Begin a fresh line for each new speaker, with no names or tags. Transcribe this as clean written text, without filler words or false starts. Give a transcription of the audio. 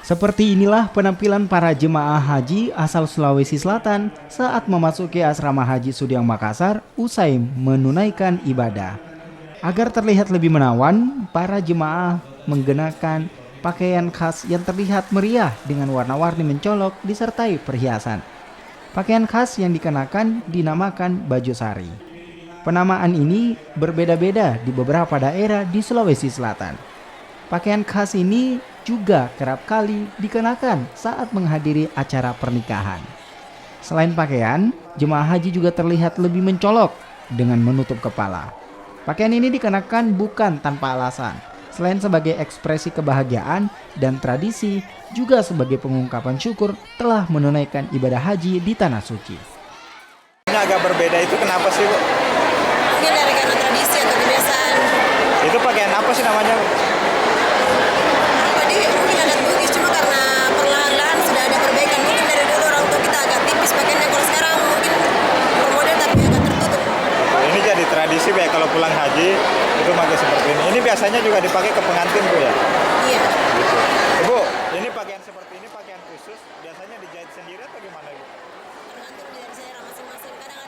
Seperti inilah penampilan para jemaah haji asal Sulawesi Selatan saat memasuki asrama haji Sudiang Makassar usai menunaikan ibadah. Agar terlihat lebih menawan, para jemaah menggunakan pakaian khas yang terlihat meriah dengan warna-warni mencolok disertai perhiasan. Pakaian khas yang dikenakan dinamakan baju sari. Penamaan ini berbeda-beda di beberapa daerah di Sulawesi Selatan. Pakaian khas ini juga kerap kali dikenakan saat menghadiri acara pernikahan. Selain pakaian, jemaah haji juga terlihat lebih mencolok dengan menutup kepala. Pakaian ini dikenakan bukan tanpa alasan. Selain sebagai ekspresi kebahagiaan dan tradisi, juga sebagai pengungkapan syukur telah menunaikan ibadah haji di Tanah Suci.
Ini agak berbeda itu kenapa sih, Bu?
Mungkin dari karena tradisi atau kebiasaan.
Itu pakaian apa sih namanya, Bu?
Tadi mungkin ada Bugis, cuma karena perlahan-lahan sudah ada perbaikan. Mungkin dari dulu orang tua kita agak tipis pakaiannya, kalau sekarang mungkin bermodel tapi agak tertutup.
Ini jadi tradisi ya kalau pulang haji itu pakai seperti ini. Ini biasanya juga dipakai ke pengantin, Bu ya?
Iya.
Gitu. Bu, ini pakaian seperti ini pakaian khusus biasanya dijahit sendiri atau gimana, Bu?
Tergantung dari selera masing-masing. Kadang